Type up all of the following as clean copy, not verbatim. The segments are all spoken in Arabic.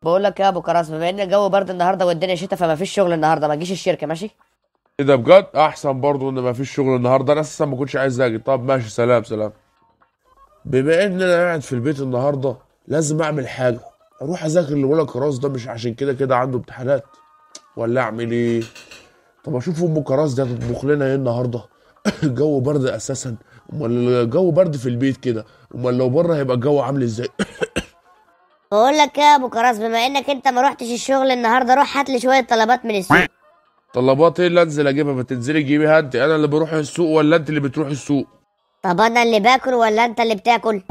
بقول لك يا ابو كراس، بما ان الجو برد النهارده والدنيا شتاء فما فيش شغل النهارده، ما تجيش الشركه ماشي؟ ايه ده بجد؟ احسن برضو ان مفيش شغل النهارده، انا اساسا ما كنتش عايز اجي. طب ماشي، سلام سلام. بما ان انا قاعد في البيت النهارده لازم اعمل حاجه، اروح اذاكر لولا كراس ده، مش عشان كده كده عنده امتحانات؟ ولا اعمل ايه؟ طب اشوف ام كراس دي هتطبخ لنا ايه النهارده. الجو برد اساسا، امال الجو برد في البيت كده، امال لو بره هيبقى الجو عامل ازاي؟ بقول لك يا ابو كراس، بما انك انت ما روحتش الشغل النهارده، روح هات لي شويه طلبات من السوق. طلبات ايه اللي انزل اجيبها؟ ما تنزلي تجيبيها انت، انا اللي بروح السوق ولا انت اللي بتروح السوق؟ طب انا اللي باكل ولا انت اللي بتاكل؟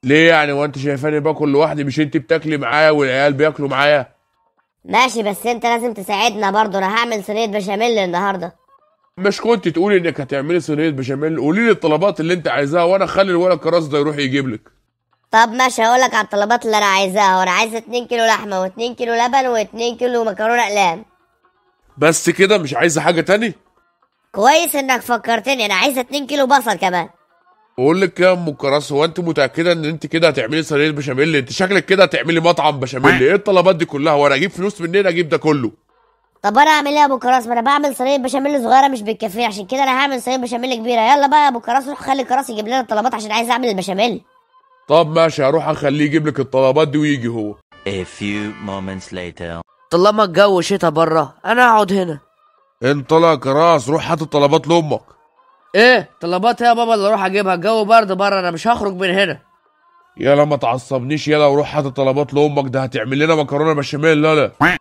ليه يعني؟ وانت شايفاني باكل لوحدي؟ مش انت بتاكلي معايا والعيال بياكلوا معايا؟ ماشي، بس انت لازم تساعدنا برضه، انا هعمل صينيه بشاميل النهارده. مش كنت تقولي انك هتعملي صينيه بشاميل؟ قولي لي الطلبات اللي انت عايزاها وانا اخلي الولد كراس ده يروح يجيب لك. طب ماشي، هقول لك على الطلبات اللي انا عايزاها. وانا عايزه 2 كيلو لحمه و2 كيلو لبن و2 كيلو مكرونه اقلام. بس كده؟ مش عايزه حاجه تاني؟ كويس انك فكرتني، انا عايزه 2 كيلو بصل كمان. بقول لك يا ام كراس، هو انت متاكده ان انت كده هتعملي صينيه بشاميل؟ انت شكلك كده هتعملي مطعم بشاميل. ايه الطلبات دي كلها وانا اجيب فلوس منين اجيب ده كله؟ طب انا اعمل ايه يا ابو كراس؟ ما انا بعمل صينيه بشاميل صغيره مش بتكفيني، عشان كده انا هعمل صينيه بشاميل كبيره. يلا بقى يا ابو كراس، روح خلي كراس يجيب لنا الطلبات عشان عايز اعمل البشاميل. طب ماشي، هروح اخليه يجيب لك الطلبات دي ويجي هو. A few moments later. طالما الجو شتاء بره انا اقعد هنا. انت لا كراس، روح هات الطلبات لامك. ايه طلبات يا بابا اللي اروح اجيبها؟ الجو برد بره، انا مش هخرج من هنا. يلا ما تعصبنيش، يلا وروح هات الطلبات لامك، ده هتعمل لنا مكرونه بشاميل. لا لا.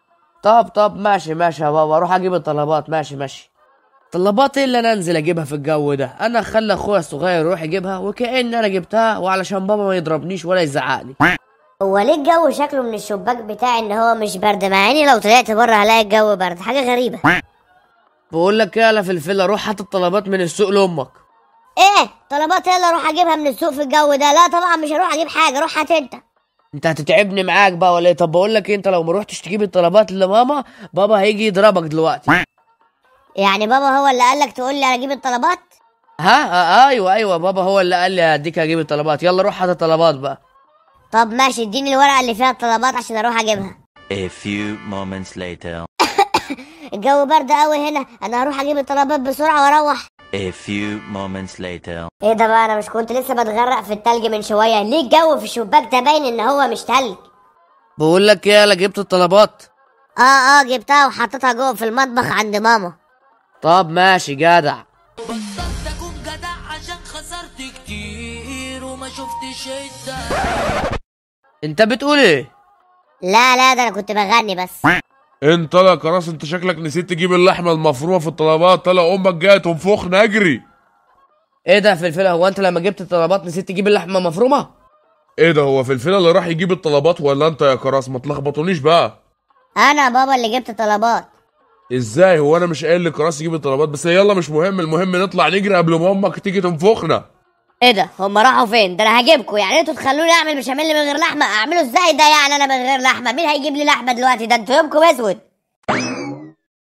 طب ماشي ماشي يا بابا، اروح اجيب الطلبات. ماشي ماشي. طلبات ايه اللي انا انزل اجيبها في الجو ده؟ انا اخلي اخويا الصغير يروح يجيبها وكأن انا جبتها، وعلشان بابا ما يضربنيش ولا يزعقلي. هو ليه الجو شكله من الشباك بتاعي ان هو مش برد، مع اني لو طلعت بره هلاقي الجو برد؟ حاجه غريبه. بقول لك يا فلفله، روح هات الطلبات من السوق لامك. ايه طلبات يلا اروح اجيبها من السوق في الجو ده؟ لا طبعا مش هروح اجيب حاجه، روح هات انت. انت هتتعبني معاك بقى ولا ايه؟ طب بقول لك انت لو ما روحتش تجيب الطلبات لماما، بابا هيجي يضربك دلوقتي. يعني بابا هو اللي قالك تقول لي اجيب الطلبات؟ ايوه بابا هو اللي قال لي اديك اجيب الطلبات. يلا روح هات الطلبات بقى. طب ماشي، اديني الورقه اللي فيها الطلبات عشان اروح اجيبها. A few moments later. الجو برد قوي هنا، انا هروح اجيب الطلبات بسرعه واروح. A few moments later. ايه ده بقى؟ انا مش كنت لسه بتغرق في التلج من شويه؟ ليه الجو في الشباك ده باين ان هو مش تلج؟ بقول لك يلا جبت الطلبات. جبتها وحطيتها جوه في المطبخ عند ماما. طب ماشي جدع. بطلت اكون جدع عشان خسرت كتير وما شفتش الدم. انت بتقول ايه؟ لا ده انا كنت بغني بس. انت لا كراس، انت شكلك نسيت تجيب اللحمه المفرومه في الطلبات. طلع امك جايه تنفخنا، اجري. ايه ده يا فلفله؟ هو انت لما جبت الطلبات نسيت تجيب اللحمه مفرومه؟ ايه ده؟ هو فلفله اللي راح يجيب الطلبات ولا انت يا كراس؟ ما تلخبطونيش بقى. انا بابا اللي جبت طلبات. ازاي؟ هو انا مش قايل لكراس يجيب الطلبات؟ بس يلا مش مهم، المهم نطلع نجري قبل ما امك تيجي تنفخنا. ايه ده؟ هم راحوا فين؟ ده انا هجيبكم، يعني انتوا تخلوني اعمل بشاميل من غير لحمه؟ اعمله ازاي ده يعني انا من غير لحمه؟ مين هيجيب لي لحمه دلوقتي؟ ده انتوا يومكم اسود.